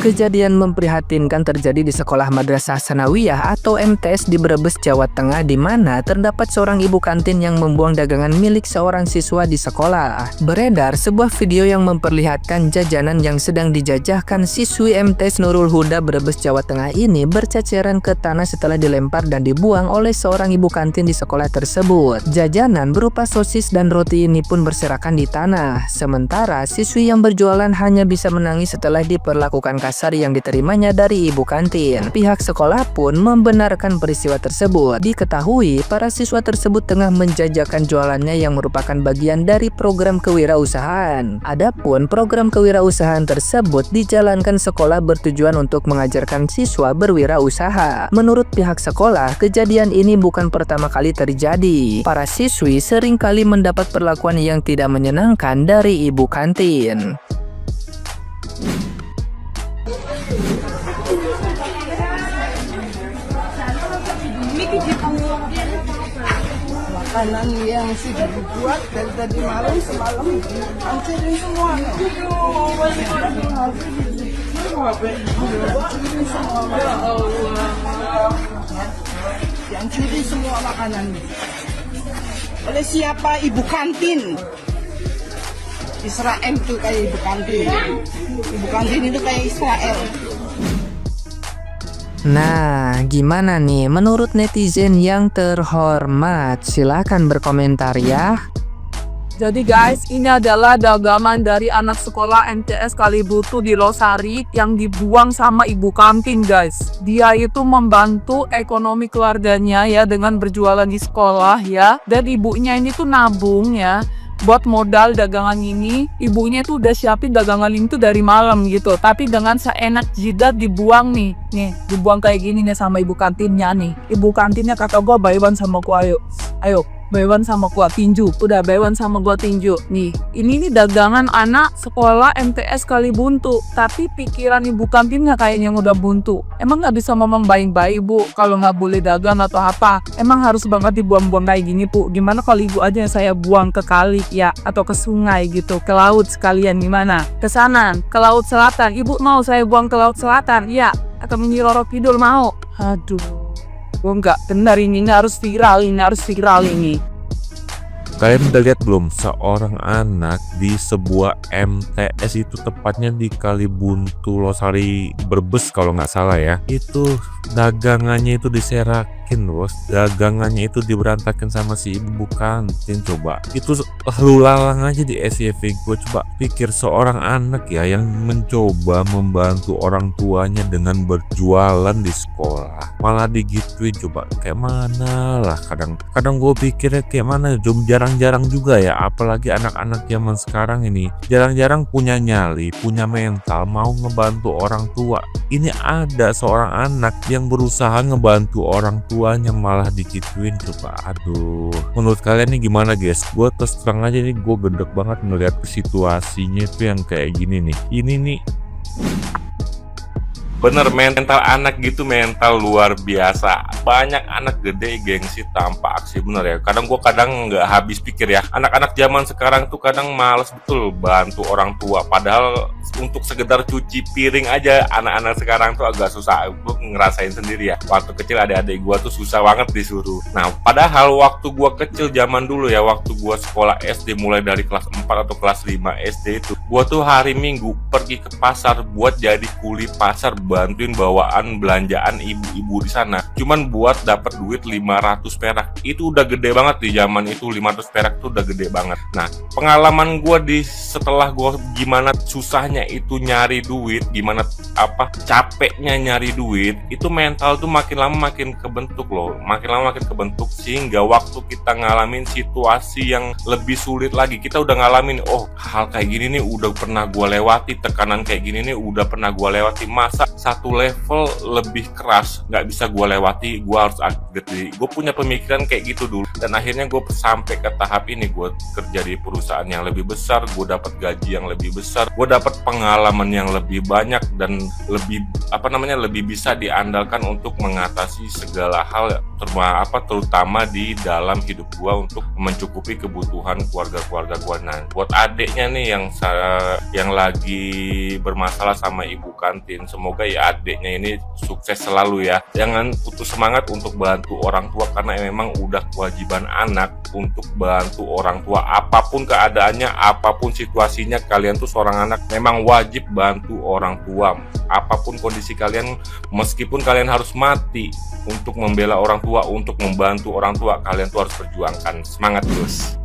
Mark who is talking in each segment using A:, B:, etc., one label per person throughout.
A: Kejadian memprihatinkan terjadi di Sekolah Madrasah Sanawiyah atau MTS di Brebes, Jawa Tengah, di mana terdapat seorang ibu kantin yang membuang dagangan milik seorang siswa di sekolah. Beredar sebuah video yang memperlihatkan jajanan yang sedang dijajahkan siswi MTS Nurul Huda Brebes, Jawa Tengah ini berceceran ke tanah setelah dilempar dan dibuang oleh seorang ibu kantin di sekolah tersebut. Jajanan berupa sosis dan roti ini pun berserakan di tanah. Sementara siswi yang berjualan hanya bisa menangis setelah diperlakukan kasar yang diterimanya dari ibu kantin. Pihak sekolah pun membenarkan peristiwa tersebut. Diketahui para siswa tersebut tengah menjajakan jualannya yang merupakan bagian dari program kewirausahaan. Adapun program kewirausahaan tersebut dijalankan sekolah bertujuan untuk mengajarkan siswa berwirausaha. Menurut pihak sekolah, kejadian ini bukan pertama kali terjadi. Para siswi sering kali mendapat perlakuan yang tidak menyenangkan dari ibu kantin.
B: Makanan yang sudah dibuat dari tadi malam semalam hancurin semua. Dihancuri semua makanan. Oleh siapa? Ibu kantin. Israel tuh kayak ibu kantin. Ibu kantin itu kayak Israel.
A: Nah, gimana nih menurut netizen yang terhormat? Silahkan berkomentar ya.
C: Jadi guys, ini adalah dagangan dari anak sekolah MTS Kalibutu di Losari yang dibuang sama ibu kantin guys. Dia itu membantu ekonomi keluarganya ya dengan berjualan di sekolah ya. Dan ibunya ini tuh nabung ya buat modal dagangan ini. Ibunya tuh udah siapin dagangan ini tuh dari malam gitu. Tapi dengan seenak jidat dibuang nih. Nih, dibuang kayak gini nih sama ibu kantinnya nih. Ibu kantinnya kata gua bayuan sama gua, ayo. Bayuan sama gua tinju. Udah bayuan sama gua tinju. Nih, ini nih dagangan anak sekolah MTS Kalibuntu. Tapi pikiran ibu kantinnya kayaknya udah buntu. Emang nggak bisa ngomong baik-baik bu kalau nggak boleh dagang atau apa? Emang harus banget dibuang-buang kayak gini bu? Gimana kalau ibu aja yang saya buang ke kali ya atau ke sungai gitu, ke laut sekalian gimana? Ke sana, ke laut selatan. Ibu mau saya buang ke laut selatan? Ya, atau Nyiroro Kidul mau? Aduh. Gue nggak benar, ini harus viral, ini.
D: Kalian udah lihat belum seorang anak di sebuah MTS itu tepatnya di Kalibuntu Losari Brebes kalau nggak salah ya, itu dagangannya itu diserakin bos, dagangannya itu diberantakin sama si ibu kantin. Coba itu lu lalang aja di SCV gue, coba pikir seorang anak ya yang mencoba membantu orang tuanya dengan berjualan di sekolah malah digituin. Coba kayak mana lah, kadang gue pikirnya kayak mana. Jarang-jarang juga ya, apalagi anak-anak zaman sekarang ini jarang-jarang punya nyali, punya mental mau ngebantu orang tua. Ini ada seorang anak yang berusaha ngebantu orang tuanya malah digituin. Coba aduh, menurut kalian nih gimana guys? Gue terus terang aja nih, gue gedek banget melihat situasinya itu yang kayak gini nih. Ini nih bener, mental anak gitu mental luar biasa. Banyak anak gede gengsi tanpa aksi, bener ya. Kadang nggak habis pikir ya, anak-anak zaman sekarang tuh kadang males betul bantu orang tua. Padahal untuk sekedar cuci piring aja anak-anak sekarang tuh agak susah. Gue ngerasain sendiri ya, waktu kecil adik-adik gue tuh susah banget disuruh. Nah padahal waktu gue kecil zaman dulu ya, waktu gue sekolah SD mulai dari kelas 4 atau kelas 5 SD itu, gue tuh hari Minggu pergi ke pasar buat jadi kuli pasar, bantuin bawaan belanjaan ibu-ibu di sana. Cuman buat dapat duit 500 perak. Itu udah gede banget di zaman itu, 500 perak tuh udah gede banget. Nah, pengalaman gue setelah gue gimana susahnya itu nyari duit, gimana capeknya nyari duit, itu mental tuh makin lama makin kebentuk loh. Makin lama makin kebentuk sehingga waktu kita ngalamin situasi yang lebih sulit lagi, kita udah ngalamin, oh hal kayak gini nih udah pernah gue lewati, tekanan kayak gini nih udah pernah gue lewati, masa satu level lebih keras nggak bisa gue lewati, gue harus upgrade diri. Gue punya pemikiran kayak gitu dulu, dan akhirnya gue sampai ke tahap ini. Gue kerja di perusahaan yang lebih besar, gue dapat gaji yang lebih besar, gue dapat pengalaman yang lebih banyak dan lebih lebih bisa diandalkan untuk mengatasi segala hal, terutama di dalam hidup gua untuk mencukupi kebutuhan keluarga gua. Nah, buat adiknya nih yang lagi bermasalah sama ibu kantin, semoga ya adiknya ini sukses selalu ya. Jangan putus semangat untuk bantu orang tua, karena memang udah kewajiban anak untuk bantu orang tua. Apapun keadaannya, apapun situasinya, kalian tuh seorang anak memang wajib bantu orang tua. Apapun kondisi kalian, meskipun kalian harus mati untuk membela orang tua, untuk membantu orang tua, kalian tuh harus perjuangkan. Semangat terus.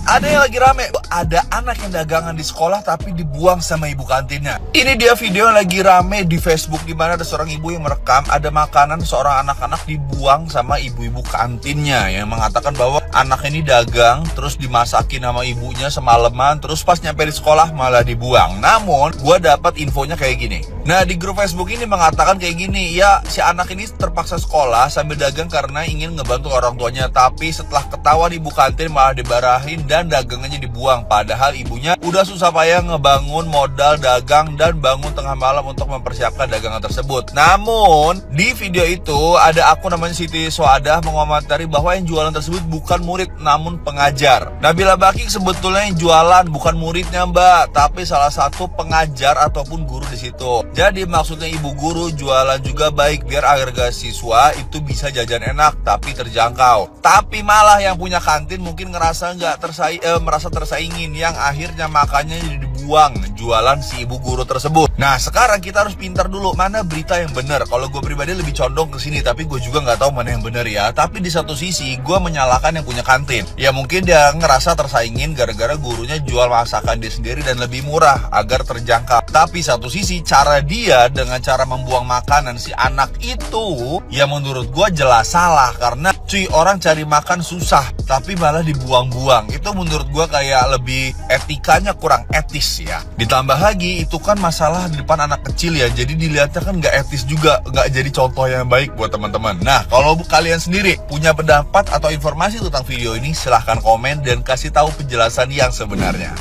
E: Ada yang lagi rame, ada anak yang dagangan di sekolah tapi dibuang sama ibu kantinnya. Ini dia video yang lagi rame di Facebook, di mana ada seorang ibu yang merekam ada makanan seorang anak-anak dibuang sama ibu-ibu kantinnya, yang mengatakan bahwa anak ini dagang terus dimasakin sama ibunya semalaman, terus pas nyampe di sekolah malah dibuang. Namun gua dapat infonya kayak gini. Nah, di grup Facebook ini mengatakan kayak gini, ya si anak ini terpaksa sekolah sambil dagang karena ingin ngebantu orang tuanya, tapi setelah ketahuan ibu kantin malah dibarahin dan dagangannya dibuang. Padahal ibunya udah susah payah ngebangun modal dagang dan bangun tengah malam untuk mempersiapkan dagangan tersebut. Namun di video itu ada akun namanya Siti Swadah mengomentari bahwa yang jualan tersebut bukan murid namun pengajar. Nabila Bakik sebetulnya yang jualan bukan muridnya mbak, tapi salah satu pengajar ataupun guru di situ. Jadi maksudnya ibu guru jualan juga baik biar harga siswa itu bisa jajan enak tapi terjangkau. Tapi malah yang punya kantin mungkin ngerasa merasa tersaingin, yang akhirnya makannya dibuang jualan si ibu guru tersebut. Nah, sekarang kita harus pintar dulu mana berita yang benar. Kalau gue pribadi lebih condong ke sini, tapi gue juga nggak tahu mana yang benar ya. Tapi di satu sisi gue menyalahkan yang punya kantin. Ya mungkin dia ngerasa tersaingin gara-gara gurunya jual masakan dia sendiri dan lebih murah agar terjangkau. Tapi satu sisi cara dia dengan cara membuang makanan si anak itu, ya menurut gue jelas salah. Karena cuy, orang cari makan susah tapi malah dibuang-buang. Itu menurut gue kayak lebih etikanya kurang etis ya. Ditambah lagi itu kan masalah di depan anak kecil ya, jadi dilihatnya kan nggak etis juga, nggak jadi contoh yang baik buat teman-teman. Nah, kalau kalian sendiri punya pendapat atau informasi tentang video ini, silahkan komen dan kasih tahu penjelasan yang sebenarnya.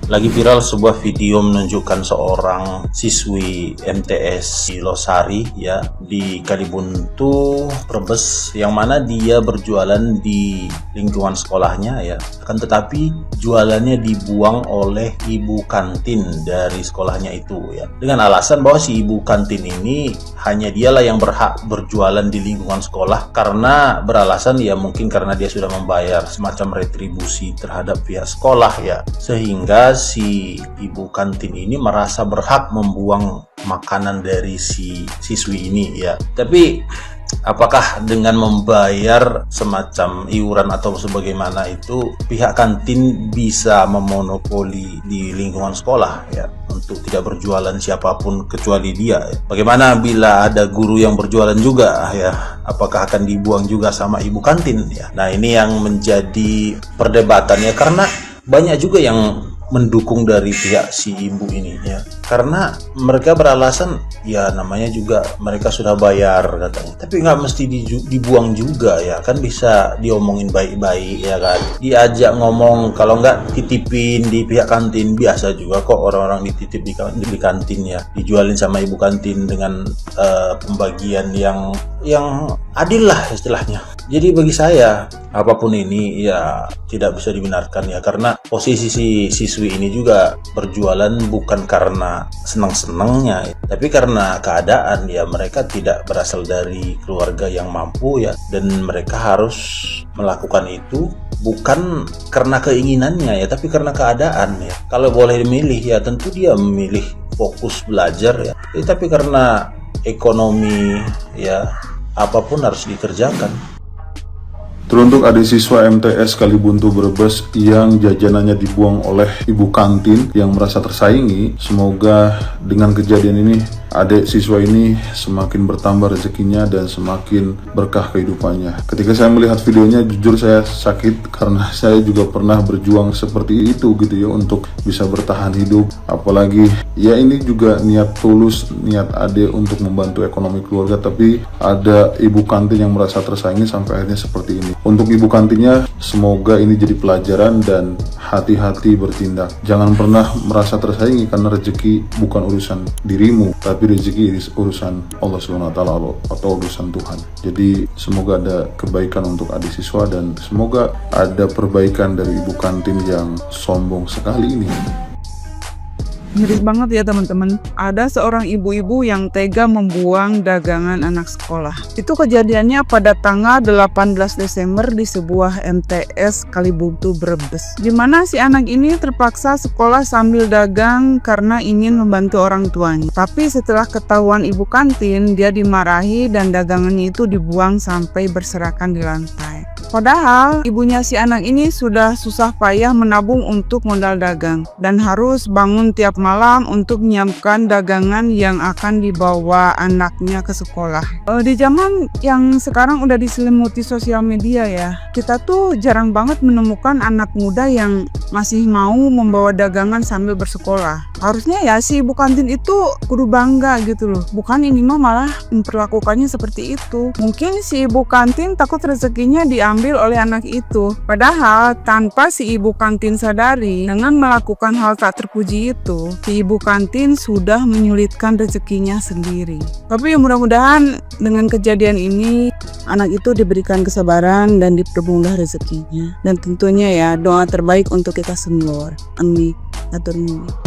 F: Lagi viral sebuah video menunjukkan seorang siswi MTS di Losari ya, di Kalibuntu, Brebes, yang mana dia berjualan di lingkungan sekolahnya ya. Akan tetapi jualannya dibuang oleh ibu kantin dari sekolahnya itu ya. Dengan alasan bahwa si ibu kantin ini hanya dialah yang berhak berjualan di lingkungan sekolah, karena beralasan ya mungkin karena dia sudah membayar semacam retribusi terhadap pihak sekolah ya. Sehingga si ibu kantin ini merasa berhak membuang makanan dari si siswi ini ya. Tapi apakah dengan membayar semacam iuran atau sebagaimana itu pihak kantin bisa memonopoli di lingkungan sekolah ya untuk tidak berjualan siapapun kecuali dia ya? Bagaimana bila ada guru yang berjualan juga ya, apakah akan dibuang juga sama ibu kantin ya? Nah, ini yang menjadi perdebatannya, karena banyak juga yang mendukung dari pihak si ibu ini ya, karena mereka beralasan ya namanya juga mereka sudah bayar katanya, tapi nggak mesti dibuang juga ya, kan bisa diomongin baik-baik ya kan, diajak ngomong, kalau nggak titipin di pihak kantin. Biasa juga kok orang-orang dititip di kantin ya, dijualin sama ibu kantin dengan pembagian yang adil lah istilahnya. Jadi bagi saya apapun ini ya tidak bisa dibenarkan ya, karena posisi si siswi ini juga berjualan bukan karena senang-senangnya, tapi karena keadaan ya, mereka tidak berasal dari keluarga yang mampu ya, dan mereka harus melakukan itu bukan karena keinginannya ya, tapi karena keadaan ya. Kalau boleh memilih ya tentu dia memilih fokus belajar ya, tapi karena ekonomi ya apapun harus dikerjakan.
G: Teruntuk adik siswa MTS Kalibuntu Brebes yang jajanannya dibuang oleh ibu kantin yang merasa tersaingi, semoga dengan kejadian ini adik siswa ini semakin bertambah rezekinya dan semakin berkah kehidupannya. Ketika saya melihat videonya, jujur saya sakit karena saya juga pernah berjuang seperti itu gitu ya, untuk bisa bertahan hidup. Apalagi ya ini juga niat tulus, niat adik untuk membantu ekonomi keluarga, tapi ada ibu kantin yang merasa tersaingi sampai akhirnya seperti ini. Untuk ibu kantinnya, semoga ini jadi pelajaran dan hati-hati bertindak. Jangan pernah merasa tersaingi karena rezeki bukan urusan dirimu, tapi rezeki urusan Allah SWT atau urusan Tuhan. Jadi semoga ada kebaikan untuk adik siswa dan semoga ada perbaikan dari ibu kantin yang sombong sekali ini.
B: Miris banget ya teman-teman. Ada seorang ibu-ibu yang tega membuang dagangan anak sekolah. Itu kejadiannya pada tanggal 18 Desember di sebuah MTS Kalibuntu Brebes. Di mana si anak ini terpaksa sekolah sambil dagang karena ingin membantu orang tuanya. Tapi setelah ketahuan ibu kantin, dia dimarahi dan dagangannya itu dibuang sampai berserakan di lantai. Padahal ibunya si anak ini sudah susah payah menabung untuk modal dagang dan harus bangun tiap malam untuk menyiapkan dagangan yang akan dibawa anaknya ke sekolah. Di zaman yang sekarang udah diselimuti sosial media ya, kita tuh jarang banget menemukan anak muda yang masih mau membawa dagangan sambil bersekolah. Harusnya ya si ibu kantin itu kudu bangga gitu loh. Bukan ini mah malah memperlakukannya seperti itu. Mungkin si ibu kantin takut rezekinya diambil oleh anak itu. Padahal tanpa si ibu kantin sadari, dengan melakukan hal tak terpuji itu, si ibu kantin sudah menyulitkan rezekinya sendiri. Tapi ya mudah-mudahan dengan kejadian ini anak itu diberikan kesabaran dan dipermudah rezekinya. Dan tentunya ya doa terbaik untuk kita semua. Amin. Atur nuhun.